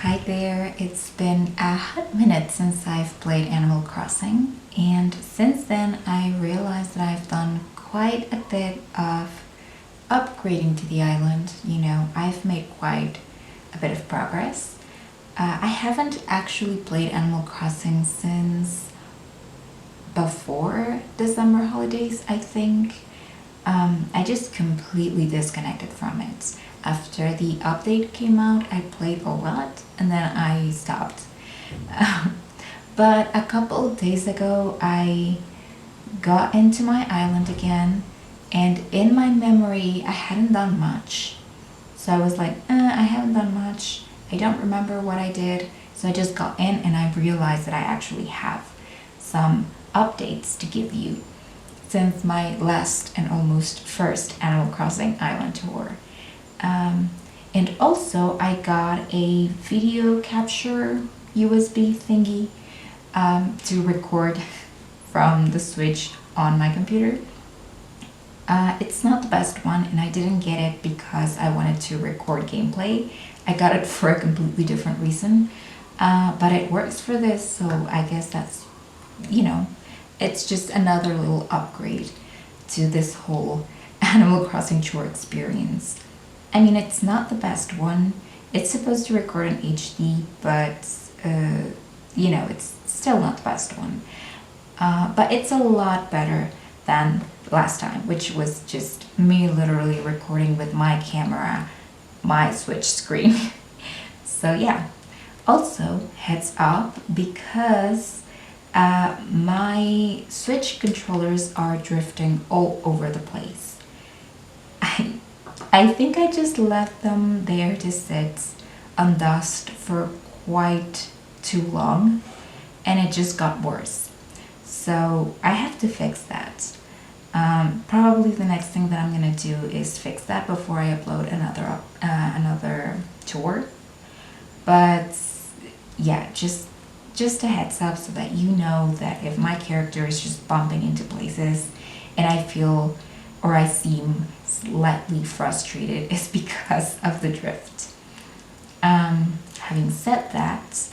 Hi there, it's been a hot minute since I've played Animal Crossing, and since then I realized that I've done quite a bit of upgrading to the island. I've made quite a bit of progress. I haven't actually played Animal Crossing since before the summer holidays, I think. I just completely disconnected from it. After the update came out, I played a lot and then I stopped. But a couple of days ago, I got into my island again, and in my memory, I hadn't done much. So I was like, I haven't done much. I don't remember what I did. So I just got in and I realized that I actually have some updates to give you since my last and almost first Animal Crossing Island tour. Um, and also, I got a video capture USB thingy to record from the Switch on my computer. It's not the best one, and I didn't get it because I wanted to record gameplay. I got it for a completely different reason, but it works for this, so I guess that's, you know, it's just another little upgrade to this whole Animal Crossing chore experience. I mean, it's not the best one. It's supposed to record in HD, but it's still not the best one. But it's a lot better than last time, which was just me literally recording with my camera, my Switch screen. So yeah. Also, heads up, because my Switch controllers are drifting all over the place. I think I just left them there to sit on dust for quite too long, and it just got worse. So I have to fix that. Probably the next thing that I'm gonna do is fix that before I upload another tour. But yeah, just a heads up so that you know that if my character is just bumping into places and I feel or I seem slightly frustrated, is because of the drift. Having said that,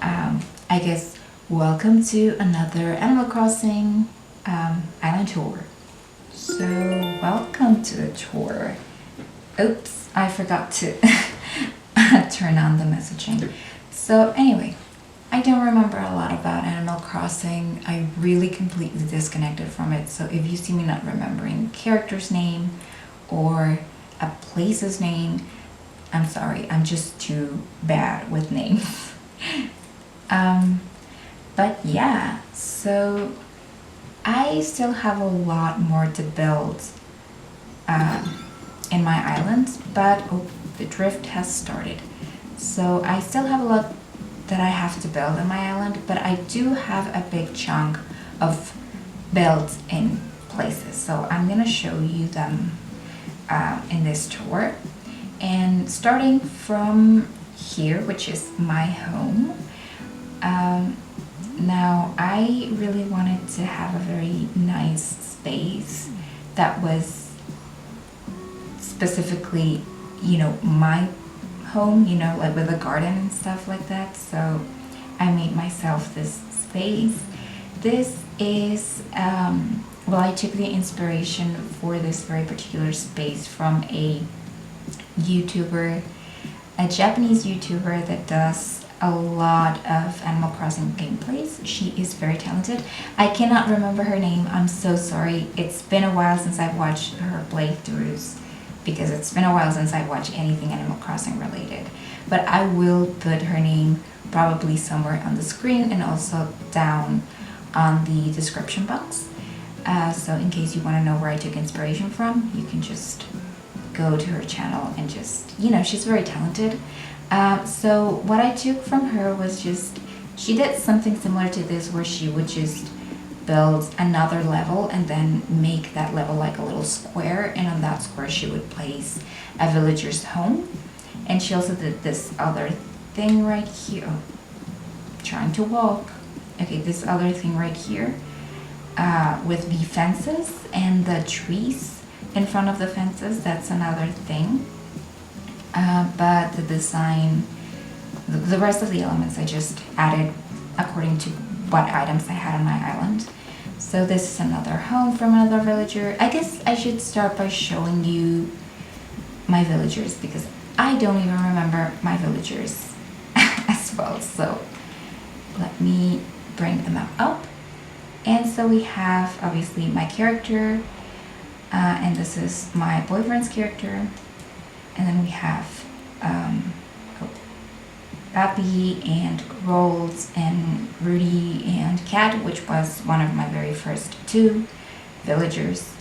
I guess welcome to another Animal Crossing island tour. So welcome to the tour. Oops, I forgot to turn on the messaging. So anyway, I don't remember a lot about Animal Crossing. I really completely disconnected from it. So if you see me not remembering a character's name or a place's name, I'm sorry. I'm just too bad with names. But yeah, so I still have a lot more to build in my island, but the drift has started. So I still have a lot that I have to build on my island, but I do have a big chunk of built in places. So I'm gonna show you them in this tour. And starting from here, which is my home, now I really wanted to have a very nice space that was specifically, my home, like with a garden and stuff like that. So I made myself this space. This is, I took the inspiration for this very particular space from a YouTuber, a Japanese YouTuber that does a lot of Animal Crossing gameplays. She is very talented. I cannot remember her name. I'm so sorry. It's been a while since I've watched her playthroughs, because it's been a while since I've watched anything Animal Crossing related. But I will put her name probably somewhere on the screen and also down on the description box. So in case you want to know where I took inspiration from, you can just go to her channel and just, she's very talented. So what I took from her was she did something similar to this, where she would just build another level and then make that level like a little square, and on that square she would place a villager's home. And she also did this other thing right here. Oh, trying to walk. Okay, this other thing right here with the fences and the trees in front of the fences. That's another thing. But the design the rest of the elements I just added according to what items I had on my island. So this is another home from another villager. I guess I should start by showing you my villagers because I don't even remember my villagers as well. So let me bring them up. And so we have obviously my character, and this is my boyfriend's character. And then we have Abby and Rolls and Rudy and Cat, which was one of my very first 2 villagers.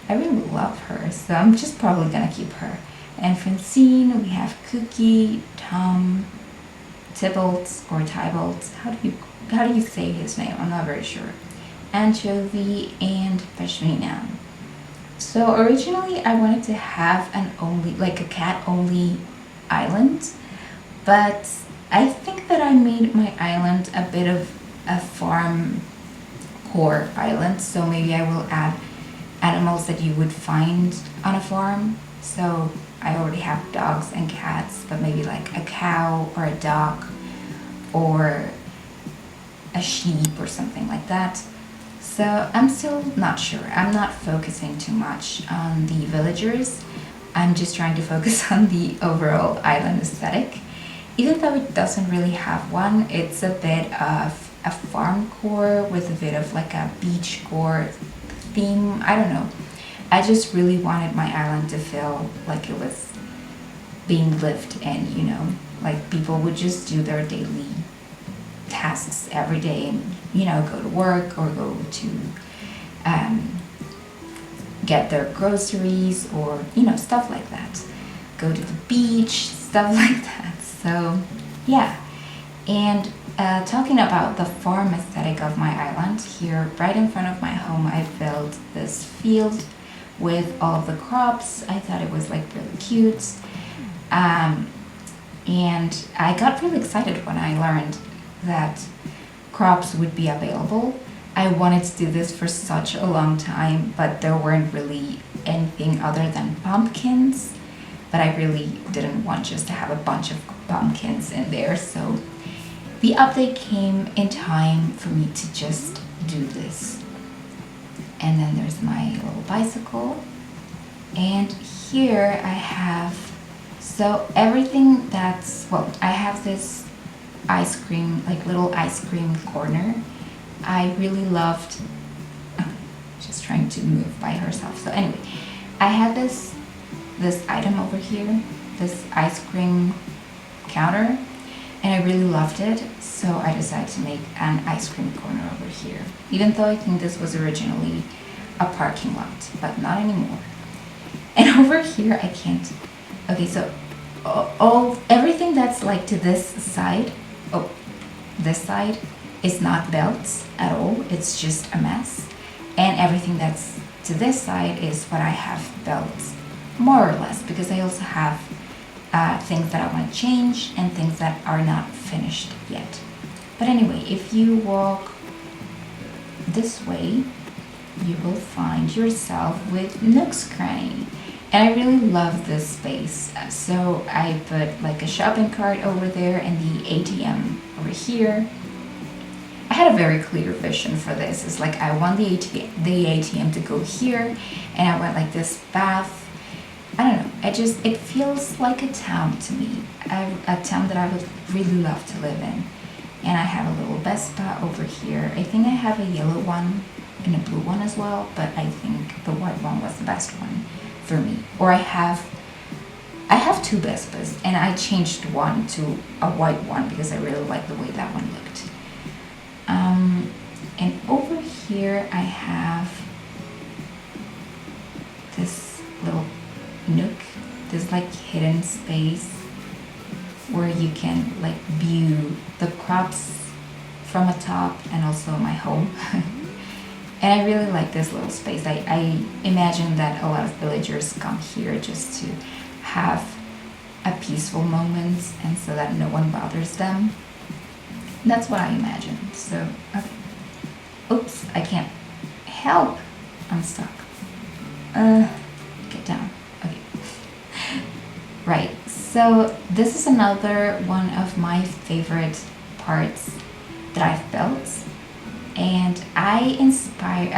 I really love her, so I'm just probably gonna keep her. And Francine, we have Cookie, Tom, Tybalt or Tybalt. How do you say his name? I'm not very sure. Anchovy and Pashmina. So originally I wanted to have a cat only island, but I think that I made my island a bit of a farm core island, so maybe I will add animals that you would find on a farm. So I already have dogs and cats, but maybe like a cow or a dog or a sheep or something like that. So I'm still not sure. I'm not focusing too much on the villagers. I'm just trying to focus on the overall island aesthetic. Even though it doesn't really have one, it's a bit of a farm core with a bit of like a beach core theme. I don't know. I just really wanted my island to feel like it was being lived in, you know, like people would just do their daily tasks every day and, you know, go to work or go to get their groceries or, you know, stuff like that. Go to the beach, stuff like that. So, yeah. And talking about the farm aesthetic of my island, here right in front of my home, I built this field with all of the crops. I thought it was like really cute. And I got really excited when I learned that crops would be available. I wanted to do this for such a long time, but there weren't really anything other than pumpkins. But I really didn't want just to have a bunch of pumpkins in there, so the update came in time for me to just do this. And then there's my little bicycle, and here I have, so everything that's, well, I have this ice cream, like little ice cream corner. I really loved, just trying to move by herself. So anyway, I had this item over here, this ice cream counter, and I really loved it, so I decided to make an ice cream corner over here, even though I think this was originally a parking lot, but not anymore. And over here I can't, okay, so everything that's like to this side, this side is not built at all, it's just a mess, and everything that's to this side is what I have built more or less, because I also have things that I want to change and things that are not finished yet. But anyway, if you walk this way, you will find yourself with Nook's Cranny. And I really love this space. So I put like a shopping cart over there and the ATM over here. I had a very clear vision for this. It's like I want the ATM to go here, and I want like this path. I don't know, it feels like a town to me, a town that I would really love to live in. And I have a little Vespa over here. I think I have a yellow one and a blue one as well, but I think the white one was the best one for me. Or I have 2 Vespas, and I changed one to a white one because I really like the way that one looked. And over here I have this little nook, this like hidden space where you can like view the crops from atop and also my home. And I really like this little space. I imagine that a lot of villagers come here just to have a peaceful moment and so that no one bothers them. That's what I imagine. So, okay. Oops, I can't help. I'm stuck. Get down. Okay. Right. So this is another one of my favorite parts that I've built, and I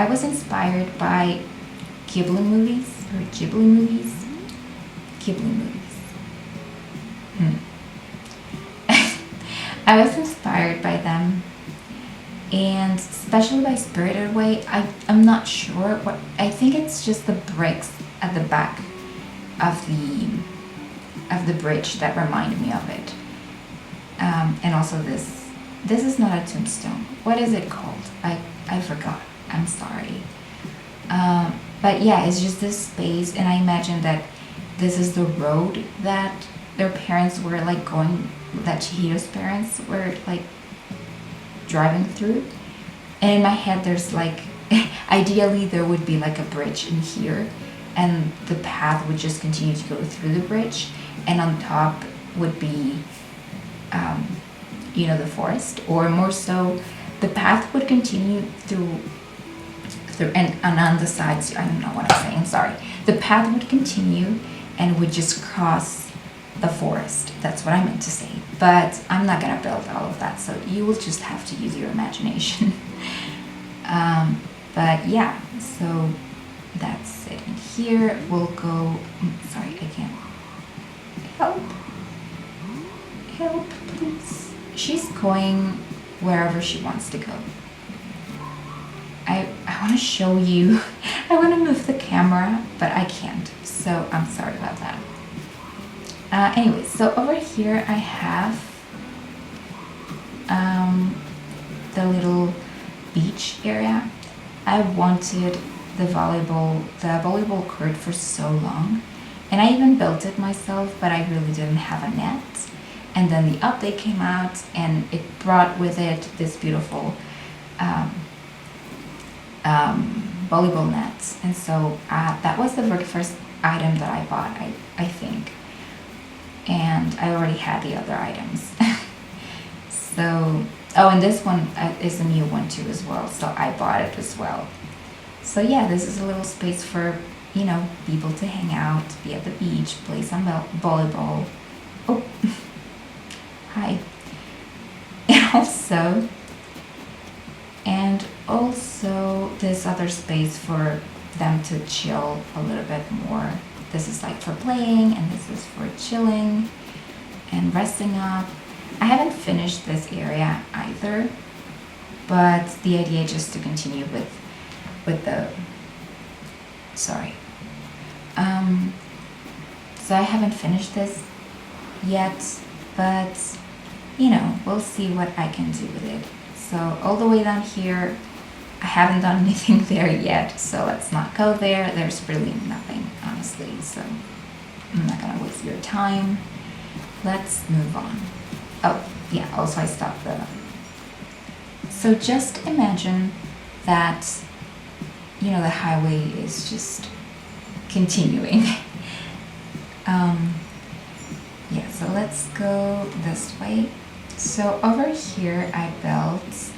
was inspired by Ghibli movies or Ghibli movies. Ghibli movies. I was inspired by them, and especially by Spirited Away. I'm not sure what. I think it's just the bricks at the back of the bridge that reminded me of it. And also this is not a tombstone. What is it called? I forgot. I'm sorry. But yeah, it's just this space, and I imagine that this is the road that their parents were like going, that Chihiro's parents were like driving through. And in my head, there's like, ideally there would be like a bridge in here, and the path would just continue to go through the bridge, and on top would be, the forest, or more so, the path would continue through and on the sides. I don't know what I'm saying. Sorry. The path would continue and would just cross the forest. That's what I meant to say. But I'm not gonna build all of that, so you will just have to use your imagination. But yeah, so that's it. And here we'll go. Sorry, I can't. Help, please. She's going wherever she wants to go. I want to show you. I want to move the camera, but I can't. So I'm sorry about that. Anyway, so over here I have the little beach area. I wanted the volleyball court for so long, and I even built it myself, but I really didn't have a net. And then the update came out, and it brought with it this beautiful volleyball net. And so that was the very first item that I bought, I think. And I already had the other items. So, and this one is a new one too as well, so I bought it as well. So yeah, this is a little space for, people to hang out, be at the beach, play some volleyball. Oh, hi. And also this other space for them to chill a little bit more. This is like for playing, and this is for chilling and resting up. I haven't finished this area either, but the idea is just to continue with the, sorry. So I haven't finished this yet, but we'll see what I can do with it. So all the way down here, I haven't done anything there yet, so let's not go there. There's really nothing, honestly, so I'm not gonna waste your time. Let's move on. Oh, yeah, also I stopped the... So just imagine that, the highway is just continuing. Yeah, so let's go this way. So over here I built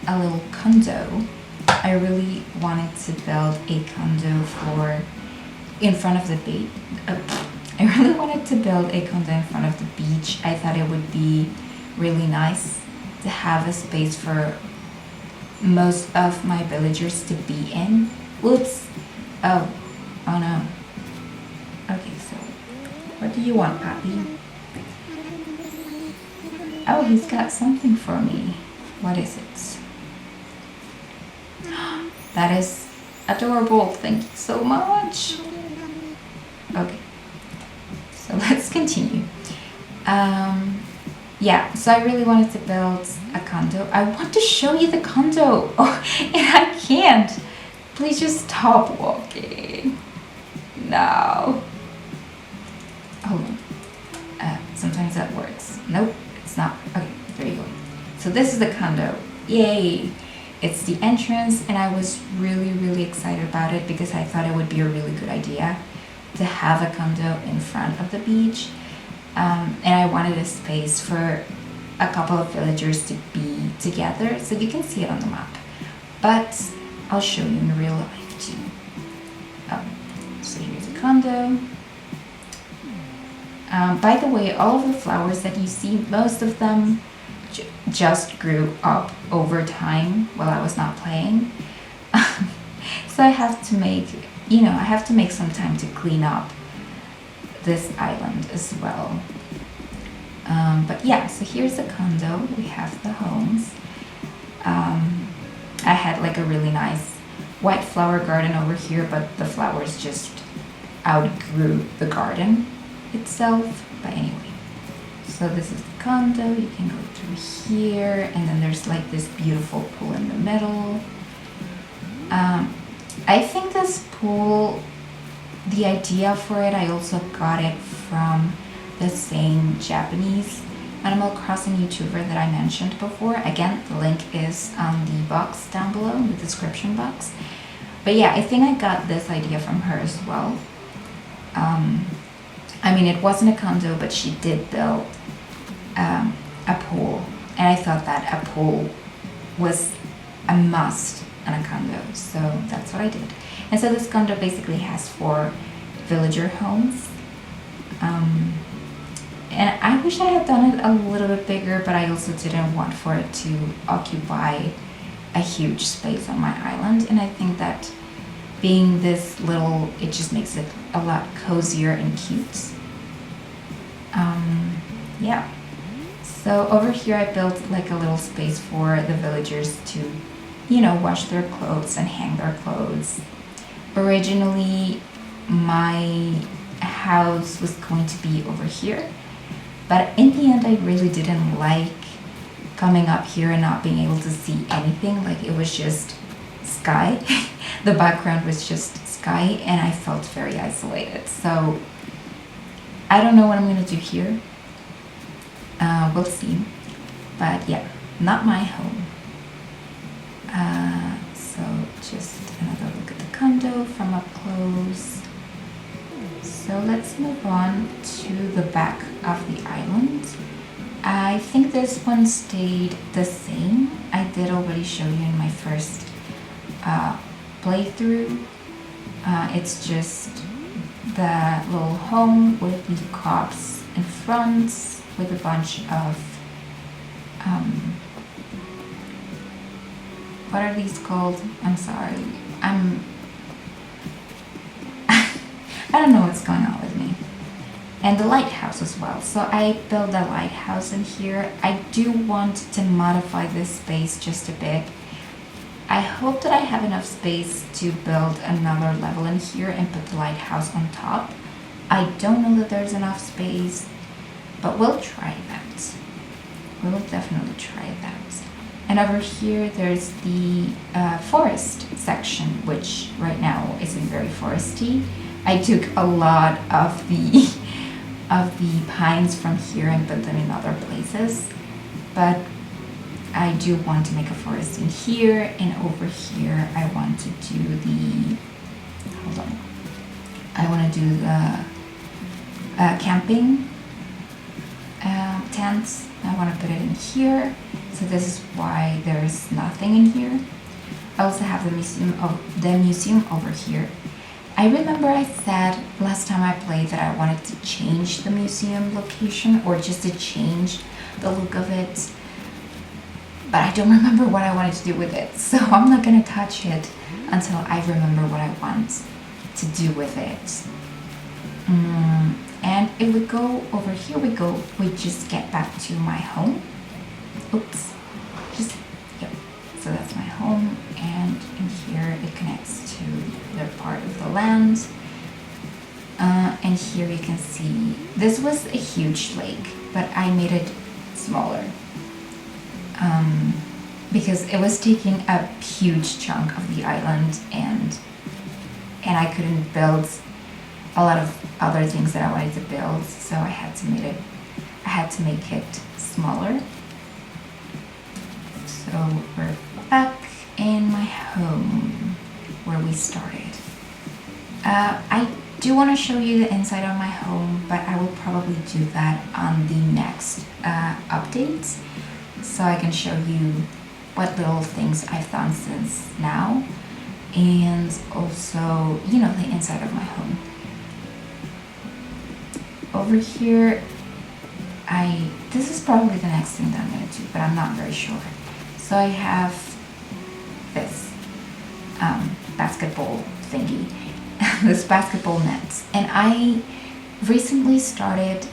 a little condo. I really wanted to build a condo for in front of the beach. I really wanted to build a condo in front of the beach. I thought it would be really nice to have a space for most of my villagers to be in. Whoops. Oh no. Okay, so what do you want, Papi? Oh, he's got something for me. What is it? That is adorable. Thank you so much. Okay, so let's continue. Yeah, so I really wanted to build a condo. I want to show you the condo. Oh, and I can't. Please just stop walking. No. Hold on. Sometimes that works. Nope, it's not. Okay, there you go. So this is the condo. Yay. It's the entrance, and I was really, really excited about it because I thought it would be a really good idea to have a condo in front of the beach. And I wanted a space for a couple of villagers to be together, so you can see it on the map. But I'll show you in real life too. So here's a condo. By the way, all of the flowers that you see, most of them just grew up over time while I was not playing. So I have to make, I have to make some time to clean up this island as well. But yeah, so here's the condo. We have the homes. I had like a really nice white flower garden over here, but the flowers just outgrew the garden itself. But anyway, so this is the condo. You can go through here, and then there's like this beautiful pool in the middle. I think this pool, the idea for it, I also got it from the same Japanese Animal Crossing YouTuber that I mentioned before. Again, the link is on the box down below, in the description box. But yeah, I think I got this idea from her as well. I mean, it wasn't a condo, but she did build a pool. And I thought that a pool was a must on a condo, so that's what I did. And so this condo basically has 4 villager homes. And I wish I had done it a little bit bigger, but I also didn't want for it to occupy a huge space on my island. And I think that being this little, it just makes it a lot cozier and cute. Yeah. So over here I built like a little space for the villagers to, wash their clothes and hang their clothes. Originally, my house was going to be over here, but in the end I really didn't like coming up here and not being able to see anything. Like, it was just sky. The background was just sky, and I felt very isolated. So I don't know what I'm gonna do here. We'll see. But yeah, not my home. So just another look at the condo from up close. So let's move on to the back of the island. I think this one stayed the same. I did already show you in my first playthrough. It's just the little home with the crops in front with a bunch of what are these called? I'm sorry. I don't know what's going on with me. And the lighthouse as well. So I built a lighthouse in here. I do want to modify this space just a bit. I hope that I have enough space to build another level in here and put the lighthouse on top. I don't know that there's enough space, but we'll try that. We will definitely try that. And over here there's the forest section, which right now isn't very foresty. I took a lot of the pines from here and put them in other places, but I do want to make a forest in here, and over here I want to do the, hold on, I want to do the camping tents. I want to put it in here, so this is why there's nothing in here. I also have the museum over here. I remember I said last time I played that I wanted to change the museum location, or just to change the look of it, but I don't remember what I wanted to do with it, so I'm not gonna touch it until I remember what I want to do with it. And if we go over here, we just get back to my home. Oops, yep. So that's my home, and in here it connects to the part of the land. And here you can see, this was a huge lake, but I made it smaller. Because it was taking a huge chunk of the island, and I couldn't build a lot of other things that I wanted to build, so I had to make it smaller. So we're back in my home where we started. I do want to show you the inside of my home, but I will probably do that on the next updates, so I can show you what little things I've done since now, and also, the inside of my home. over here, this is probably the next thing that I'm gonna do, but I'm not very sure. So I have this basketball thingy, this basketball net, and I recently started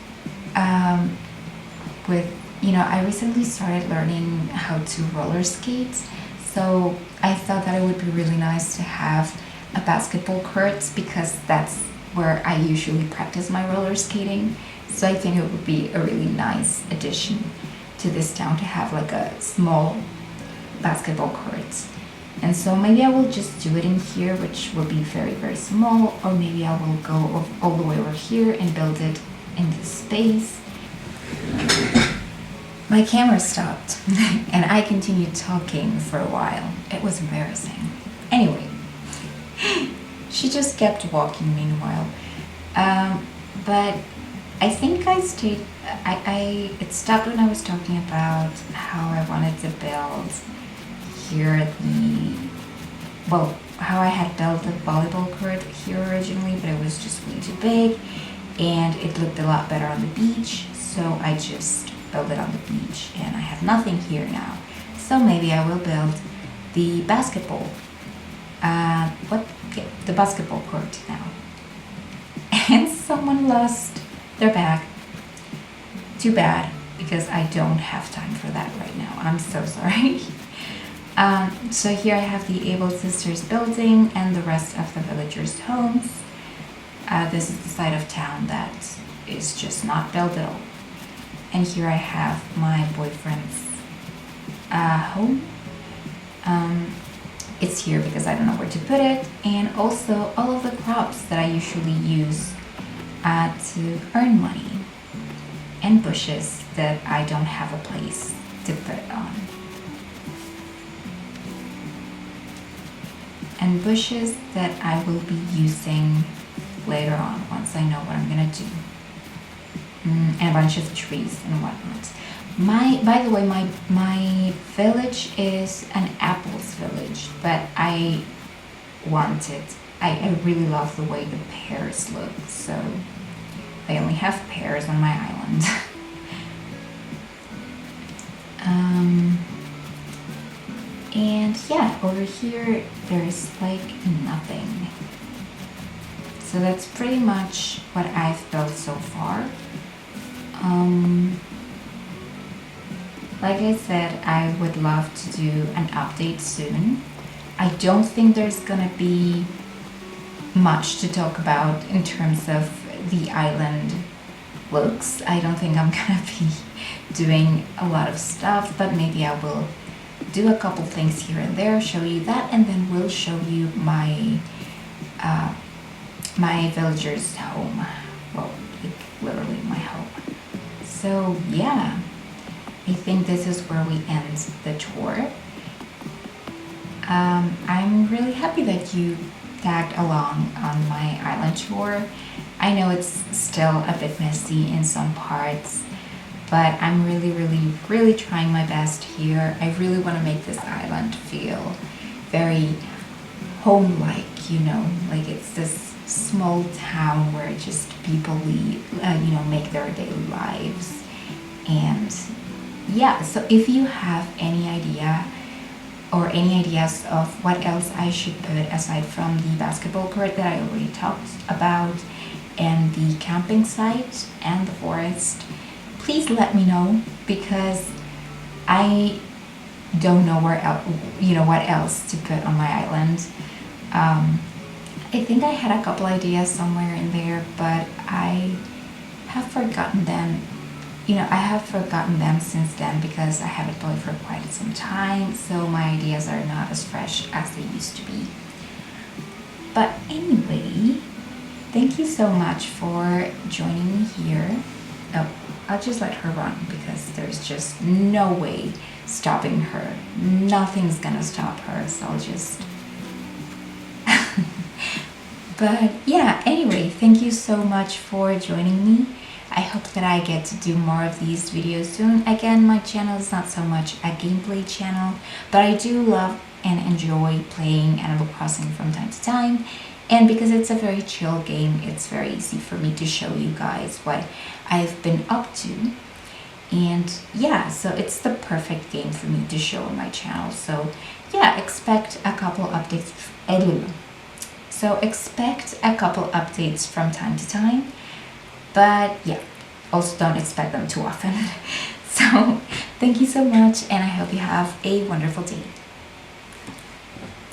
I recently started learning how to roller skate. So I thought that it would be really nice to have a basketball court because that's where I usually practice my roller skating. So I think it would be a really nice addition to this town to have like a small basketball court. And so maybe I will just do it in here, which will be very, very small, or maybe I will go all the way over here and build it in this space. My camera stopped and I continued talking for a while. It was embarrassing. Anyway, she just kept walking meanwhile. But I think it stopped when I was talking about how I wanted to build here how I had built the volleyball court here originally, but it was just way too big and it looked a lot better on the beach. So I just built it on the beach and I have nothing here now. So maybe I will build the basketball, the basketball court now. And someone lost their bag. Too bad, because I don't have time for that right now. I'm so sorry. So here I have the Able Sisters building and the rest of the villagers' homes. This is the side of town that is just not built at all. And here I have my boyfriend's home. It's here because I don't know where to put it. And also all of the crops that I usually use to earn money. And bushes that I don't have a place to put on. And bushes that I will be using later on once I know what I'm gonna do. And a bunch of trees and whatnot. By the way, my village is an apples village, but I really love the way the pears look, so I only have pears on my island. And yeah, over here there's like nothing. So that's pretty much what I've built so far. Like I said, I would love to do an update soon. I don't think there's gonna be much to talk about in terms of the island looks. I don't think I'm gonna be doing a lot of stuff, but maybe I will do a couple things here and there, show you that, and then we'll show you my my villager's home. Well, like literally my home. So yeah, I think this is where we end the tour. I'm really happy that you tagged along on my island tour. I know it's still a bit messy in some parts, but I'm really trying my best here. I really want to make this island feel very home-like, you know, like it's this small town where just people make their daily lives. And yeah, so if you have any idea or any ideas of what else I should put aside from the basketball court that I already talked about and the camping site and the forest, please let me know, because I don't know what else to put on my island. I think I had a couple ideas somewhere in there, but I have forgotten them. I have forgotten them since then because I haven't played for quite some time, so my ideas are not as fresh as they used to be. But anyway, thank you so much for joining me here. Oh, I'll just let her run because there's just no way stopping her. Nothing's gonna stop her, so I'll just... But yeah, anyway, thank you so much for joining me. I hope that I get to do more of these videos soon. Again, my channel is not so much a gameplay channel, but I do love and enjoy playing Animal Crossing from time to time. And because it's a very chill game, it's very easy for me to show you guys what I've been up to. And yeah, so it's the perfect game for me to show on my channel. So yeah, expect a couple updates. So expect a couple updates from time to time, but yeah, also don't expect them too often. So thank you so much, and I hope you have a wonderful day.